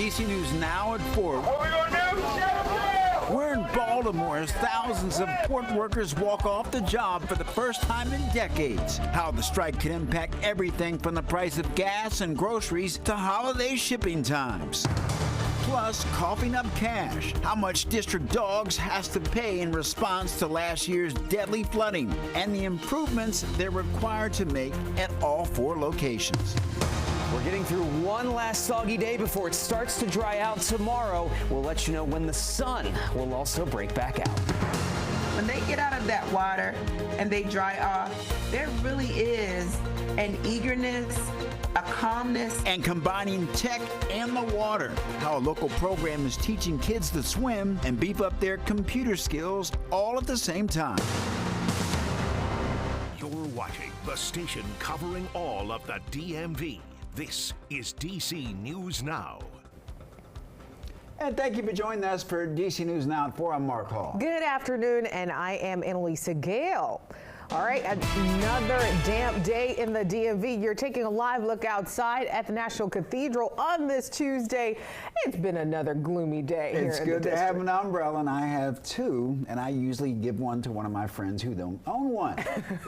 DC News Now at 4. What we gonna do? Shut up! We're in Baltimore as thousands of port workers walk off the job for the first time in decades. How the strike could impact everything from the price of gas and groceries to holiday shipping times. Plus, coughing up cash, how much District Dogs has to pay in response to last year's deadly flooding, and the improvements they're required to make at all 4 locations. We're getting through one last soggy day before it starts to dry out tomorrow. We'll let you know when the sun will also break back out. When they get out of that water and they dry off, there really is an eagerness, a calmness. And combining tech and the water, how a local program is teaching kids to swim and beef up their computer skills all at the same time. You're watching the station covering all of the DMV. This is DC News Now. And thank you for joining us for DC News Now at 4. I'm Mark Hall. Good afternoon, and I am Annalisa Gale. All right, another damp day in the DMV. You're taking a live look outside at the National Cathedral on this Tuesday. It's been another gloomy day here in the district. It's good to have an umbrella, and I have 2, and I usually give one to one of my friends who don't own one.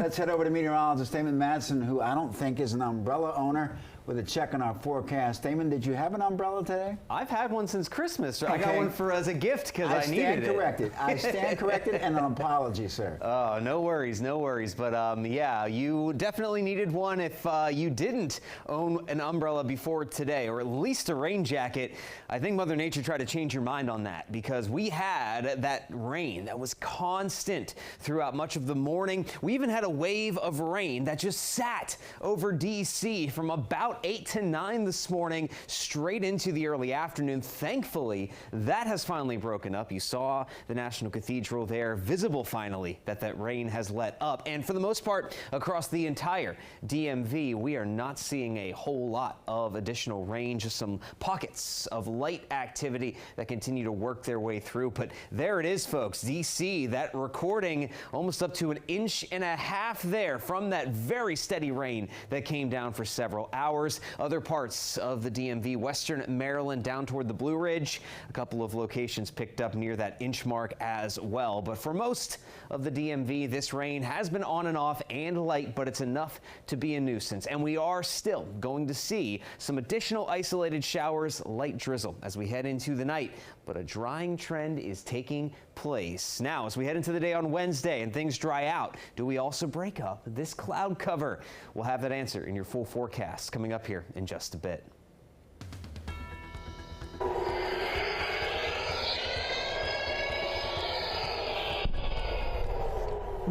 Let's head over to meteorologist Damon Madsen, who I don't think is an umbrella owner, with a check on our forecast. Damon, did you have an umbrella today? I've had one since Christmas. I got Okay. one as a gift because I needed it. I stand corrected, and an apology, sir. Oh, no worries, no worries. But yeah, you definitely needed one if you didn't own an umbrella before today, or at least a rain jacket. I think Mother Nature tried to change your mind on that, because we had that rain that was constant throughout much of the morning. We even had a wave of rain that just sat over DC from about 8 to 9 this morning, straight into the early afternoon. Thankfully, that has finally broken up. You saw the National Cathedral there, visible finally that rain has let up. And for the most part, across the entire DMV, we are not seeing a whole lot of additional rain, just some pockets of light activity that continue to work their way through. But there it is, folks. DC, that recording almost up to 1.5 inches there from that very steady rain that came down for several hours. Other parts of the DMV, western Maryland down toward the Blue Ridge, a couple of locations picked up near that inch mark as well. But for most of the DMV, this rain has been on and off and light, but it's enough to be a nuisance. And we are still going to see some additional isolated showers, light drizzle as we head into the night. But a drying trend is taking place. Now, as we head into the day on Wednesday and things dry out, do we also break up this cloud cover? We'll have that answer in your full forecast coming up here in just a bit.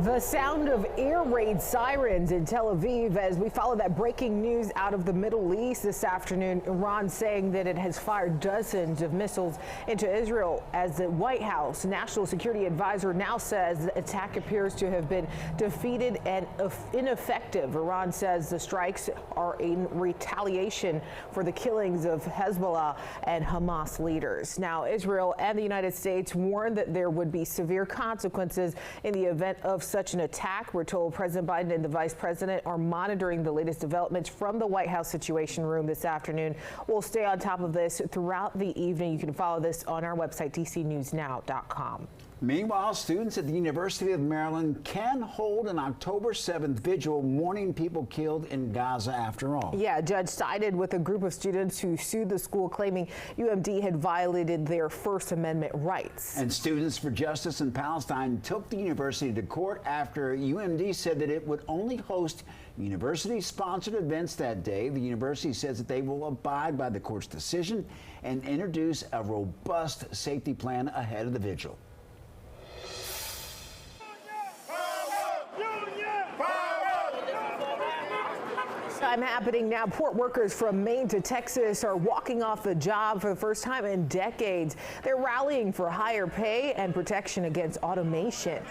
The sound of air raid sirens in Tel Aviv as we follow that breaking news out of the Middle East this afternoon. Iran saying that it has fired dozens of missiles into Israel, as the White House National Security Advisor now says the attack appears to have been defeated and ineffective. Iran says the strikes are in retaliation for the killings of Hezbollah and Hamas leaders. Now, Israel and the United States warned that there would be severe consequences in the event of such an attack. We're told President Biden and the Vice President are monitoring the latest developments from the White House Situation Room this afternoon. We'll stay on top of this throughout the evening. You can follow this on our website, dcnewsnow.com. Meanwhile, students at the University of Maryland can hold an October 7th vigil mourning people killed in Gaza after all. Yeah, a judge sided with a group of students who sued the school, claiming UMD had violated their First Amendment rights. And Students for Justice in Palestine took the university to court after UMD said that it would only host university-sponsored events that day. The university says that they will abide by the court's decision and introduce a robust safety plan ahead of the vigil. Time happening now. Port workers from Maine to Texas are walking off the job for the first time in decades. They're rallying for higher pay and protection against automation.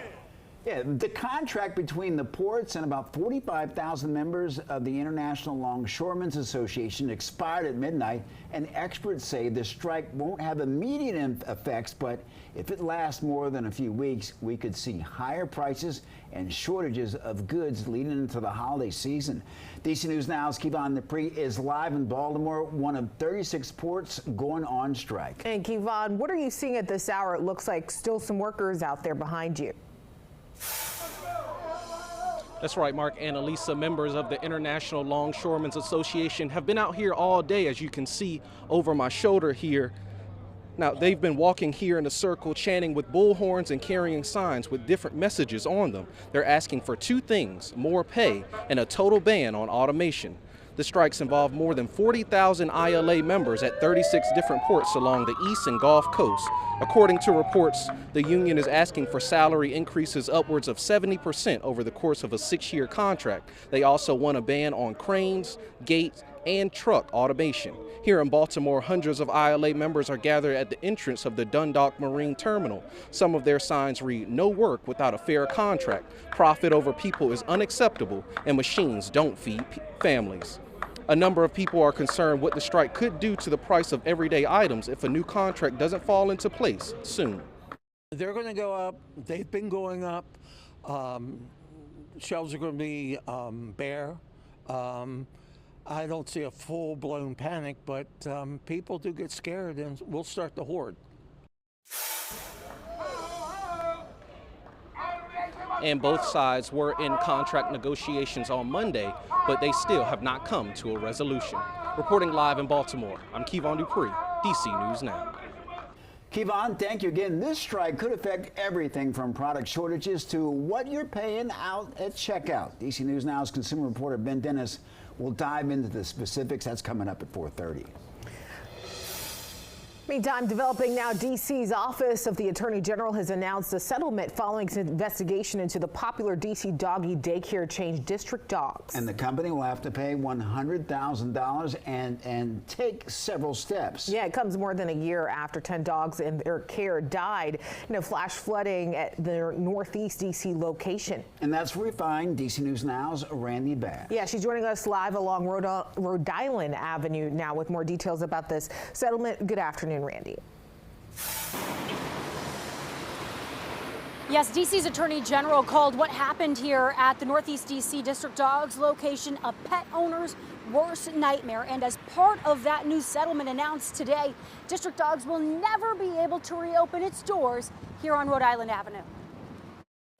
Yeah, the contract between the ports and about 45,000 members of the International Longshoremen's Association expired at midnight, and experts say the strike won't have immediate effects, but if it lasts more than a few weeks, we could see higher prices and shortages of goods leading into the holiday season. DC News Now's Kevon Dupree is live in Baltimore, one of 36 ports going on strike. And Kevon, what are you seeing at this hour? It looks like still some workers out there behind you. That's right, Mark and Elisa. Members of the International Longshoremen's Association have been out here all day, as you can see over my shoulder here. Now, they've been walking here in a circle, chanting with bullhorns and carrying signs with different messages on them. They're asking for two things: more pay and a total ban on automation. The strikes involve more than 40,000 ILA members at 36 different ports along the East and Gulf Coast. According to reports, the union is asking for salary increases upwards of 70% over the course of a 6-year contract. They also want a ban on cranes, gates, and truck automation. Here in Baltimore, hundreds of ILA members are gathered at the entrance of the Dundalk Marine Terminal. Some of their signs read, "No work without a fair contract," "Profit over people is unacceptable," and "Machines don't feed families." A number of people are concerned what the strike could do to the price of everyday items if a new contract doesn't fall into place soon. They're going to go up. They've been going up. Shelves are going to be bare. I don't see a full-blown panic, but people do get scared, and we'll start to hoard. And both sides were in contract negotiations on Monday, but they still have not come to a resolution. Reporting live in Baltimore, I'm Kevon Dupree, DC News Now. Kevon, thank you again. This strike could affect everything from product shortages to what you're paying out at checkout. DC News Now's consumer reporter Ben Dennis will dive into the specifics. That's coming up at 4:30. Meantime, developing now, D.C.'s Office of the Attorney General has announced a settlement following its investigation into the popular D.C. doggy daycare chain District Dogs. And the company will have to pay $100,000 and take several steps. Yeah, it comes more than a year after 10 dogs in their care died in a flash flooding at their Northeast D.C. location. And that's where we find DC News Now's Randy Bass. Yeah, she's joining us live along Rhode Island Avenue now with more details about this settlement. Good afternoon, Randy. Yes, DC's Attorney General called what happened here at the Northeast DC District Dogs location a pet owner's worst nightmare. And as part of that new settlement announced today, District Dogs will never be able to reopen its doors here on Rhode Island Avenue.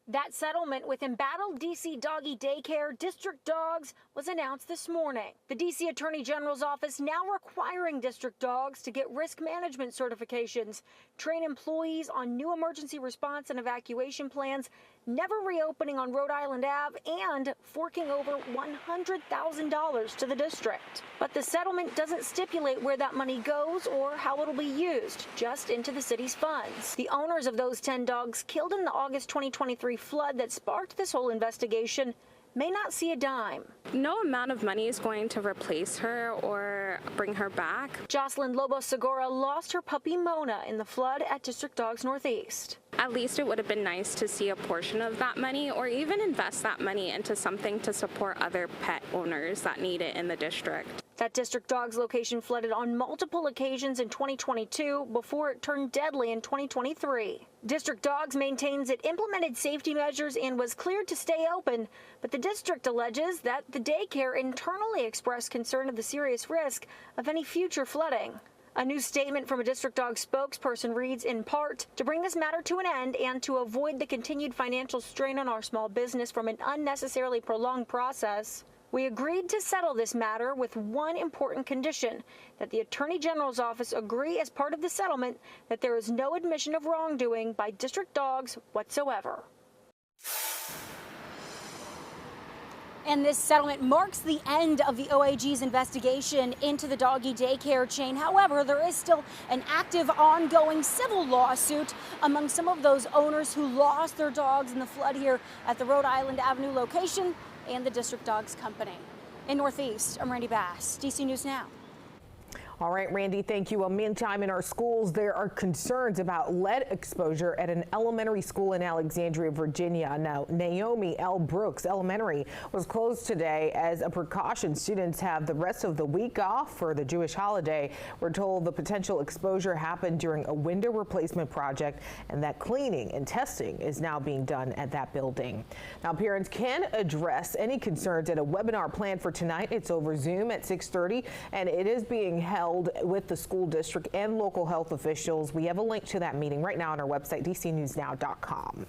That settlement with embattled DC doggy daycare District Dogs was announced this morning. The DC Attorney General's office now requiring District Dogs to get risk management certifications, train employees on new emergency response and evacuation plans, never reopening on Rhode Island Ave, and forking over $100,000 to the district. But the settlement doesn't stipulate where that money goes or how it'll be used, just into the city's funds. The owners of those 10 dogs killed in the August 2023 flood that sparked this whole investigation may not see a dime. No amount of money is going to replace her or bring her back. Jocelyn Lobo-Segura lost her puppy Mona in the flood at District Dogs Northeast. At least it would have been nice to see a portion of that money or even invest that money into something to support other pet owners that need it in the district. That District Dogs location flooded on multiple occasions in 2022 before it turned deadly in 2023. District Dogs maintains it implemented safety measures and was cleared to stay open, but the district alleges that the daycare internally expressed concern of the serious risk of any future flooding. A new statement from a District Dog spokesperson reads, in part, to bring this matter to an end and to avoid the continued financial strain on our small business from an unnecessarily prolonged process, we agreed to settle this matter with one important condition, that the Attorney General's office agree as part of the settlement that there is no admission of wrongdoing by District Dogs whatsoever. And this settlement marks the end of the OAG's investigation into the doggy daycare chain. However, there is still an active, ongoing civil lawsuit among some of those owners who lost their dogs in the flood here at the Rhode Island Avenue location and the District Dogs Company. In Northeast, I'm Randy Bass, DC News Now. All right, Randy, thank you. Well, meantime, in our schools, there are concerns about lead exposure at an elementary school in Alexandria, Virginia. Now, Naomi L. Brooks Elementary was closed today as a precaution. Students have the rest of the week off for the Jewish holiday. We're told the potential exposure happened during a window replacement project and that cleaning and testing is now being done at that building. Now, parents can address any concerns at a webinar planned for tonight. It's over Zoom at 6:30, and it is being held with the school district and local health officials. We have a link to that meeting right now on our website, dcnewsnow.com.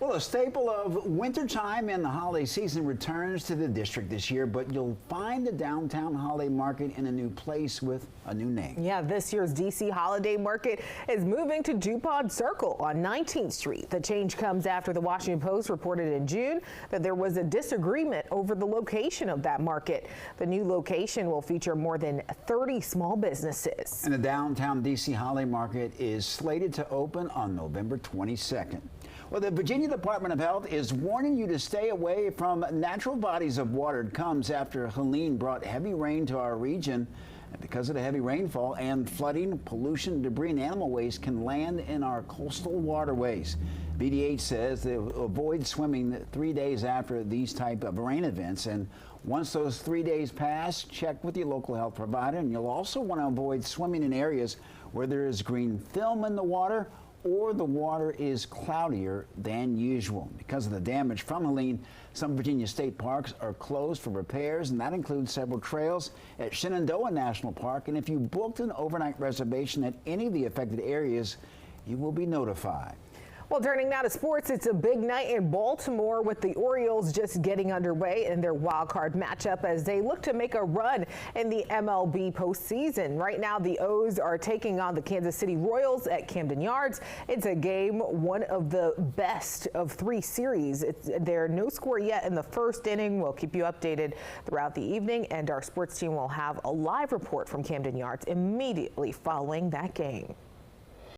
Well, a staple of wintertime and the holiday season returns to the district this year, but you'll find the downtown holiday market in a new place with a new name. Yeah, this year's DC Holiday Market is moving to DuPont Circle on 19th Street. The change comes after the Washington Post reported in June that there was a disagreement over the location of that market. The new location will feature more than 30 small businesses. And the downtown DC Holiday Market is slated to open on November 22nd. Well, the Virginia Department of Health is warning you to stay away from natural bodies of water. It comes after Helene brought heavy rain to our region. And because of the heavy rainfall and flooding, pollution, debris, and animal waste can land in our coastal waterways. VDH says they avoid swimming 3 days after these type of rain events. And once those 3 days pass, check with your local health provider. And you'll also want to avoid swimming in areas where there is green film in the water or the water is cloudier than usual. Because of the damage from Helene, some Virginia state parks are closed for repairs, and that includes several trails at Shenandoah National Park. And if you booked an overnight reservation at any of the affected areas, you will be notified. Well, turning now to sports, it's a big night in Baltimore with the Orioles just getting underway in their wild card matchup as they look to make a run in the MLB postseason. Right now, the O's are taking on the Kansas City Royals at Camden Yards. It's a game, one of the best of 3 series. There's no score yet in the first inning. We'll keep you updated throughout the evening, and our sports team will have a live report from Camden Yards immediately following that game.